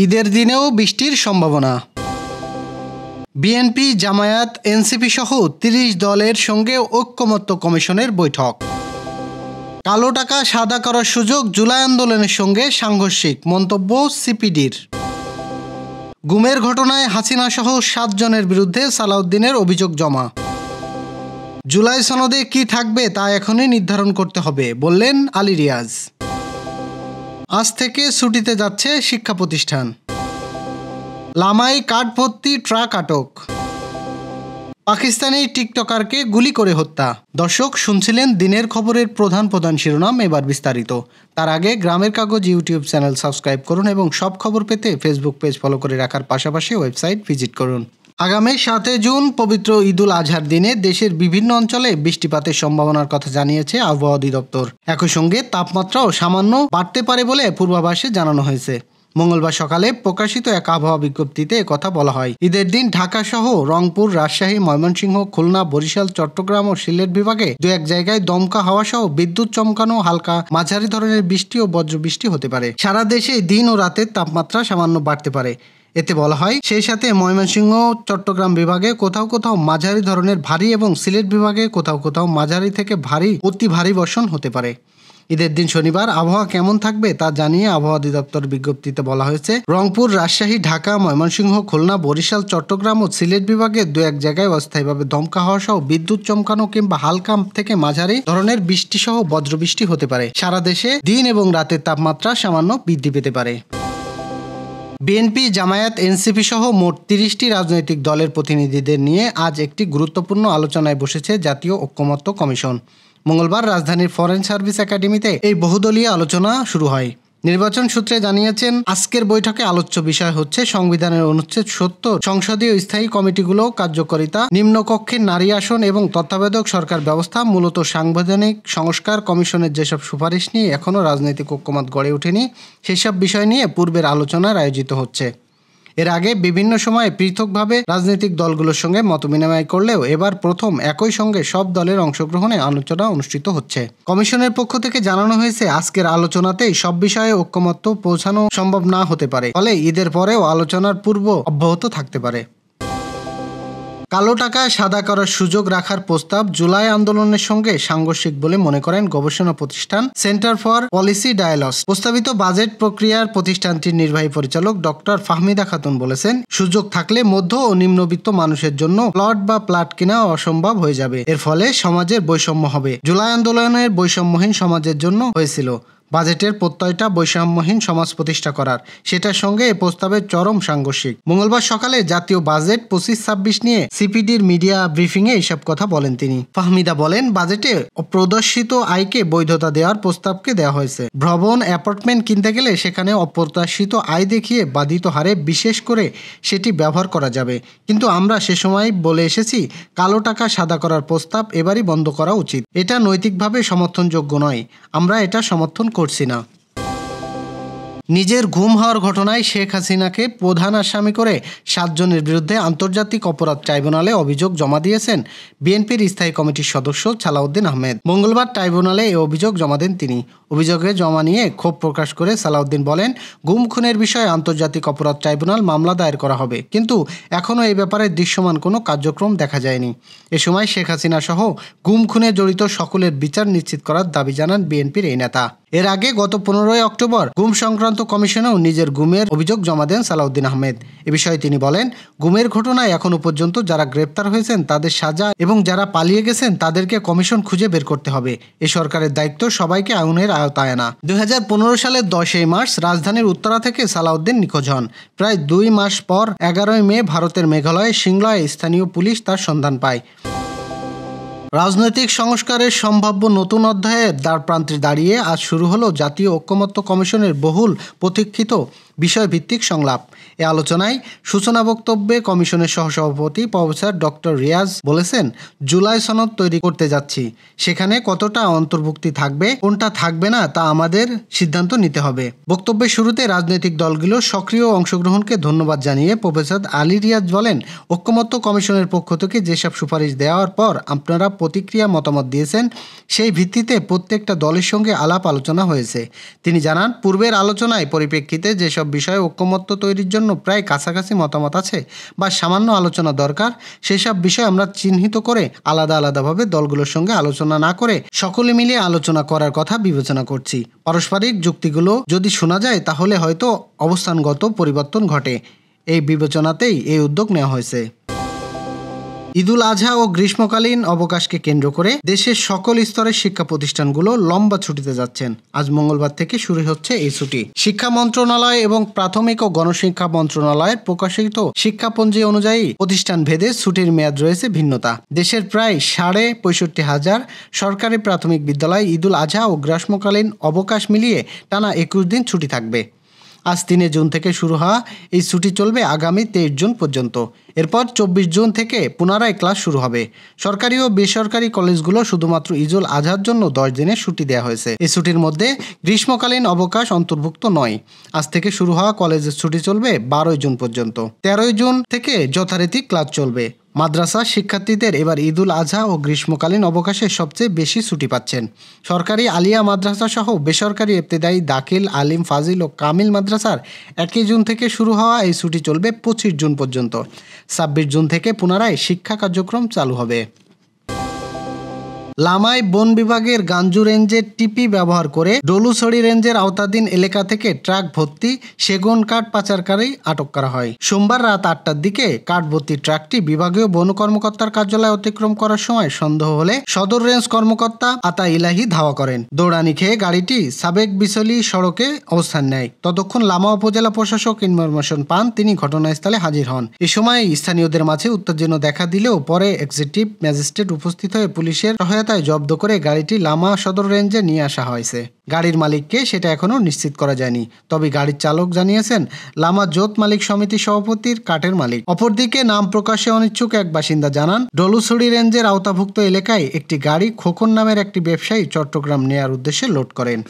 ঈদের দিনেও বৃষ্টির সম্ভাবনা। বিএনপি, জামায়াত, এনসিপি সহ ৩০ দলের সঙ্গে ঐকমত্য কমিশনের বৈঠক। কালো টাকা সাদা করার সুযোগ, জুলাই আন্দোলনের সঙ্গে সাংঘর্ষিক মন্তব্য সিপিডির। গুমের ঘটনায় হাসিনা সহ ৭ জনের বিরুদ্ধে সালাউদ্দিনের অভিযোগ জমা। জুলাই সনদে কি থাকবে তা এখনই নির্ধারণ করতে হবে বললেন আলী রিয়াজ। আজ থেকে ছুটিতে যাচ্ছে শিক্ষা প্রতিষ্ঠান। লামায় কাঠ ভর্তি ট্রাক আটক। পাকিস্তানি টিকটকারকে গুলি করে হত্যা। দর্শক, শুনছিলেন দিনের খবরের প্রধান প্রধান শিরোনাম, এবার বিস্তারিত। তার আগে গ্রামের কাগজ ইউটিউব চ্যানেল সাবস্ক্রাইব করুন এবং সব খবর পেতে ফেসবুক পেজ ফলো করে রাখার পাশাপাশি ওয়েবসাইট ভিজিট করুন। আগামী 7 জুন পবিত্র ঈদুল আজহার দিনে দেশের বিভিন্ন অঞ্চলে বৃষ্টিপাতের সম্ভাবনার কথা জানিয়েছে আবহাওয়া অধিদপ্তর। একই সঙ্গে তাপমাত্রাও সামান্য বাড়তে পারে বলে পূর্বাভাসে জানানো হয়েছে। মঙ্গলবার সকালে প্রকাশিত এক আবহাওয়া বিজ্ঞপ্তিতে একথা বলা হয়। ঈদের দিন ঢাকা সহ রংপুর, রাজশাহী, ময়মনসিংহ, খুলনা, বরিশাল, চট্টগ্রাম ও সিলেট বিভাগে 2-1 জায়গায় দমকা হাওয়া সহ বিদ্যুৎ চমকানো হালকা মাঝারি ধরনের বৃষ্টি ও বজ্রবৃষ্টি হতে পারে। সারা দেশে দিন ও রাতের তাপমাত্রা সামান্য বাড়তে পারে, এতে বলা হয়। সেই সাথে ময়মনসিংহ, চট্টগ্রাম বিভাগে কোথাও কোথাও মাঝারি ধরনের ভারী এবং সিলেট বিভাগে কোথাও কোথাও মাঝারি থেকে ভারী অতি ভারী বর্ষণ হতে পারে। ঈদের দিন শনিবার আবহাওয়া কেমন থাকবে তা জানিয়ে আবহাওয়া অধিদপ্তর বিজ্ঞপ্তিতে বলা হয়েছে, রংপুর, রাজশাহী, ঢাকা, ময়মনসিংহ, খুলনা, বরিশাল, চট্টগ্রাম ও সিলেট বিভাগে 2-1 জায়গায় অস্থায়ীভাবে দমকা হওয়া সহ বিদ্যুৎ চমকানো কিংবা হালকা থেকে মাঝারি ধরনের বৃষ্টি সহ বজ্রবৃষ্টি হতে পারে। সারা দেশে দিন এবং রাতের তাপমাত্রা সামান্য বৃদ্ধি পেতে পারে। বিএনপি, জামায়াত, এনসিপি সহ মোট 30টি রাজনৈতিক দলের প্রতিনিধিদের নিয়ে আজ একটি গুরুত্বপূর্ণ আলোচনায় বসেছে জাতীয় ঐকমত্য কমিশন। মঙ্গলবার রাজধানীর ফরেন সার্ভিস একাডেমিতে এই বহুদলীয় আলোচনা শুরু হয়। নির্বাচন সূত্রে জানিয়েছেন, আজকের বৈঠকে আলোচ্য বিষয় হচ্ছে সংবিধানের অনুচ্ছেদ 70, সংসদীয় স্থায়ী কমিটিগুলো কার্যকারিতা, নিম্নকক্ষের নারী আসন এবং তত্ত্বাবধায়ক সরকার ব্যবস্থা। মূলত সাংবিধানিক সংস্কার কমিশনের যেসব সুপারিশ নিয়ে এখনও রাজনৈতিক ঐকমত্য গড়ে ওঠেনি, সেসব বিষয় নিয়ে পূর্বের আলোচনার আয়োজিত হচ্ছে। এর আগে বিভিন্ন সময়ে পৃথকভাবে রাজনৈতিক দলগুলোর সঙ্গে মতবিনিময় করলেও এবার প্রথম একই সঙ্গে সব দলের অংশগ্রহণে আলোচনা অনুষ্ঠিত হচ্ছে। কমিশনের পক্ষ থেকে জানানো হয়েছে, আজকের আলোচনাতেই সব বিষয়ে ঐকমত্য পৌঁছানো সম্ভব না হতে পারে, ফলে ঈদের পরেও আলোচনার পূর্ব অব্যাহত থাকতে পারে। কালো টাকা সাদা করার সুযোগ রাখার প্রস্তাব জুলাই আন্দোলনের সঙ্গে সাংঘর্ষিক বলে মনে করেন গবেষণা প্রতিষ্ঠান সেন্টার ফর পলিসি ডায়ালগস। প্রস্তাবিত বাজেট প্রক্রিয়ার প্রতিষ্ঠানটির নির্বাহী পরিচালক ডক্টর ফাহমিদা খাতুন বলেছেন, সুযোগ থাকলে মধ্য ও নিম্নবিত্ত মানুষের জন্য প্লট বা প্লাট কেনা অসম্ভব হয়ে যাবে। এর ফলে সমাজের বৈষম্য হবে। জুলাই আন্দোলনের বৈষম্যহীন সমাজের জন্য হয়েছিল বাজেটের প্রত্যয়টা বৈষম্যহীন সমাজ প্রতিষ্ঠা করার, সেটার সঙ্গে এ প্রস্তাবের চরম সাংঘর্ষিক। মঙ্গলবার সকালে জাতীয় বাজেট 25-26 নিয়ে সিপিডির মিডিয়া ব্রিফিংয়ে এসব কথা বলেন তিনি। ফাহমিদা বলেন, বাজেটে অপ্রদর্শিত আয়কে বৈধতা দেওয়ার প্রস্তাবকে দেওয়া হয়েছে। ভবন, অ্যাপার্টমেন্ট কিনতে গেলে সেখানে অপ্রত্যাশিত আয় দেখিয়ে বাধিত হারে বিশেষ করে সেটি ব্যবহার করা যাবে। কিন্তু আমরা সে সময় বলে এসেছি, কালো টাকা সাদা করার প্রস্তাব এবারই বন্ধ করা উচিত। এটা নৈতিকভাবে সমর্থনযোগ্য নয়, আমরা এটা সমর্থন করছি না। নিজের গুম হওয়ার ঘটনায় শেখ হাসিনাকে প্রধান আসামি করে 7 জনের বিরুদ্ধে আন্তর্জাতিক অপরাধ ট্রাইব্যুনালে অভিযোগ জমা দিয়েছেন বিএনপির স্থায়ী কমিটির সদস্য সালাউদ্দিন আহমেদ। মঙ্গলবার ট্রাইব্যুনালে এই অভিযোগ জমা দেন তিনি। অভিযোগে জমা নিয়ে ক্ষোভ প্রকাশ করে সালাউদ্দিন বলেন, গুম খুনের বিষয়ে আন্তর্জাতিক অপরাধ ট্রাইব্যুনাল মামলা দায়ের করা হবে, কিন্তু এখনও এই ব্যাপারে দৃশ্যমান কোনো কার্যক্রম দেখা যায়নি। এ সময় শেখ হাসিনা সহ গুম খুনে জড়িত সকলের বিচার নিশ্চিত করার দাবি জানান বিএনপির এই নেতা। এর আগে গত 15 অক্টোবর গুম সংক্রান্ত কমিশনেও নিজের গুমের অভিযোগ জমা দেন সালাউদ্দিন আহমেদ। এ বিষয়ে তিনি বলেন, গুমের ঘটনায় এখনো পর্যন্ত যারা গ্রেপ্তার হয়েছেন তাদের সাজা এবং যারা পালিয়ে গেছেন তাদেরকে কমিশন খুঁজে বের করতে হবে। এ সরকারের দায়িত্ব সবাইকে আইনের আওতায় আনা। 2015 সালের 10 মার্চ রাজধানীর উত্তরা থেকে সালাউদ্দিন নিখোঁজ হন। প্রায় 2 মাস পর 11 মে ভারতের মেঘালয়ের সিংলায় স্থানীয় পুলিশ তার সন্ধান পায়। রাজনৈতিক সংস্কারের সম্ভাব্য নতুন অধ্যায়ের দ্বারপ্রান্তে দাঁড়িয়ে আজ শুরু হলো জাতীয় ঐকমত্য কমিশনের বহুল প্রতীক্ষিত বিষয়ভিত্তিক সংলাপ। এ আলোচনায় সূচনা বক্তব্যে কমিশনের সহসভাপতি প্রফেসর ডক্টর রিয়াজ বলেছেন, জুলাই সনদ তৈরি করতে যাচ্ছি, সেখানে কতটা অন্তর্ভুক্তি থাকবে, কোনটা থাকবে না তা আমাদের সিদ্ধান্ত নিতে হবে। বক্তব্যের শুরুতে রাজনৈতিক দলগুলোর সক্রিয় অংশগ্রহণকে ধন্যবাদ জানিয়ে প্রফেসর আলী রিয়াজ বলেন, ঐকমত্য কমিশনের পক্ষ থেকে যেসব সুপারিশ দেওয়ার পর আপনারা প্রতিক্রিয়া মতামত দিয়েছেন, সেই ভিত্তিতে প্রত্যেকটা দলের সঙ্গে আলাপ আলোচনা হয়েছে। তিনি জানান, পূর্বের আলোচনায় পরিপ্রেক্ষিতে যেসব বিষয়ে ঐকমত্য তৈরির জন্য প্রায় কাছাকাছি মতামত আছে বা সামান্য আলোচনা দরকার, সেসব বিষয় আমরা চিহ্নিত করে আলাদাভাবে দলগুলোর সঙ্গে আলোচনা না করে সকলে মিলে আলোচনা করার কথা বিবেচনা করছি। পারস্পরিক যুক্তিগুলো যদি শোনা যায় তাহলে হয়তো অবস্থানগত পরিবর্তন ঘটে। এই বিবেচনাতেই এই উদ্যোগ নেওয়া হয়েছে। ঈদুল আজহা ও গ্রীষ্মকালীন অবকাশকে কেন্দ্র করে দেশের সকল স্তরের শিক্ষা প্রতিষ্ঠানগুলো লম্বা ছুটিতে যাচ্ছেন। আজ মঙ্গলবার থেকে শুরু হচ্ছে এই ছুটি। শিক্ষা মন্ত্রণালয় এবং প্রাথমিক ও গণশিক্ষা মন্ত্রণালয়ের প্রকাশিত শিক্ষাপঞ্জি অনুযায়ী প্রতিষ্ঠান ভেদে ছুটির মেয়াদ রয়েছে ভিন্নতা। দেশের প্রায় 65,500 সরকারি প্রাথমিক বিদ্যালয় ঈদুল আজহা ও গ্রীষ্মকালীন অবকাশ মিলিয়ে টানা 21 দিন ছুটি থাকবে। আজ 3 জুন থেকে শুরু হওয়া এই ছুটি চলবে আগামী 23 জুন পর্যন্ত। এরপর 24 জুন থেকে পুনরায় ক্লাস শুরু হবে। সরকারি ও বেসরকারি কলেজগুলো শুধুমাত্র ঈদুল আজহার জন্য 10 দিনের ছুটি দেওয়া হয়েছে। এই ছুটির মধ্যে গ্রীষ্মকালীন অবকাশ অন্তর্ভুক্ত নয়। আজ থেকে শুরু হওয়া কলেজের ছুটি চলবে 12 জুন পর্যন্ত। 13 জুন থেকে যথারীতি ক্লাস চলবে। মাদ্রাসা শিক্ষার্থীদের এবার ঈদুল আজহা ও গ্রীষ্মকালীন অবকাশে সবচেয়ে বেশি ছুটি পাচ্ছেন। সরকারি আলিয়া মাদ্রাসা সহ বেসরকারি ইবতেদায়ী, দাখিল, আলিম, ফাজিল ও কামিল মাদ্রাসার 1 জুন থেকে শুরু হওয়া এই ছুটি চলবে 25 জুন পর্যন্ত। 26 জুন থেকে পুনরায় শিক্ষা কার্যক্রম চালু হবে। লামাই বন বিভাগের গাঞ্জু রেঞ্জের টিপি ব্যবহার করে ডলুছড়ি রেঞ্জের আওতাধীন এলাকা থেকে ট্রাক ভর্তি সেগুন কাঠ পাচারকারী আটক করা হয়। সোমবার রাত 8টার দিকে কাঠ ভর্তি ট্রাকটি বিভাগীয় বন কর্মকর্তার কার্যালয় অতিক্রম করার সময় সন্দেহ হলে সদর রেঞ্জ কর্মকর্তা আতা ইলাহি ধাওয়া করেন। দৌড়ানি খেয়ে গাড়িটি সাবেক বিচলি সড়কে অবস্থান নেয়। ততক্ষণ লামা উপজেলা প্রশাসক ইনফরমেশন পান, তিনি ঘটনাস্থলে হাজির হন। এ সময় স্থানীয়দের মাঝে উত্তেজনা দেখা দিলেও পরে এক্সিকিউটিভ ম্যাজিস্ট্রেট উপস্থিত হয়ে পুলিশের সহায়তায় জব্দ করে গাড়িটি লামা সদর রেঞ্জে নিয়ে আসা হয়েছে। গাড়ির মালিককে সেটা এখনও নিশ্চিত করা যায়নি। তবে গাড়ির চালক জানিয়েছেন, লামা জোত মালিক সমিতির সভাপতির কাঠের মালিক। অপরদিকে নাম প্রকাশে অনিচ্ছুক এক বাসিন্দা জানান, ডলুছড়ি রেঞ্জের আওতাভুক্ত এলাকায় একটি গাড়ি খোকন নামের একটি ব্যবসায়ী চট্টগ্রাম নেয়ার উদ্দেশ্যে লোড করেন।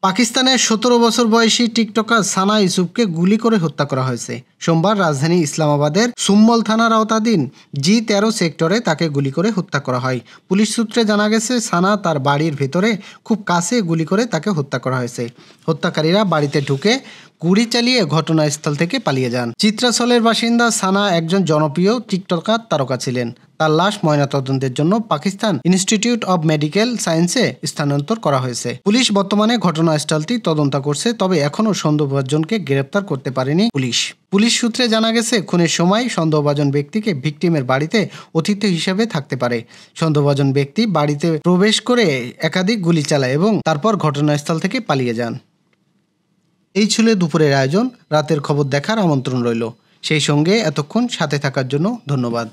পাকিস্তানের 17 বছর বয়সী টিকটকার সানা ইউসুফকে গুলি করে হত্যা করা হয়েছে। সোমবার রাজধানী ইসলামাবাদের সুম্মল থানার আওতাধীন G13 সেক্টরে তাকে গুলি করে হত্যা করা হয়। পুলিশ সূত্রে জানা গেছে, সানা তার বাড়ির ভেতরে খুব কাছে গুলি করে তাকে হত্যা করা হয়েছে। হত্যাকারীরা বাড়িতে ঢুকে গুলি চালিয়ে ঘটনাস্থল থেকে পালিয়ে যান। চিত্রাচলের বাসিন্দা সানা একজন জনপ্রিয় টিকটকার তারকা ছিলেন। তার লাশ ময়নাতদন্তের জন্য পাকিস্তান ইনস্টিটিউট অব মেডিকেল সায়েন্সে স্থানান্তর করা হয়েছে। পুলিশ বর্তমানে ঘটনাস্থলটি তদন্ত করছে, তবে এখনও সন্দেহভাজনকে গ্রেপ্তার করতে পারেনি পুলিশ। পুলিশ সূত্রে জানা গেছে, খুনের সময় সন্দেহভাজন ব্যক্তিকে ভিকটিমের বাড়িতে অতিথি হিসেবে থাকতে পারে। সন্দেহভাজন ব্যক্তি বাড়িতে প্রবেশ করে একাধিক গুলি চালায় এবং তারপর ঘটনাস্থল থেকে পালিয়ে যান। এই ছিল দুপুরের আয়োজন। রাতের খবর দেখার আমন্ত্রণ রইল। সেই সঙ্গে এতক্ষণ সাথে থাকার জন্য ধন্যবাদ।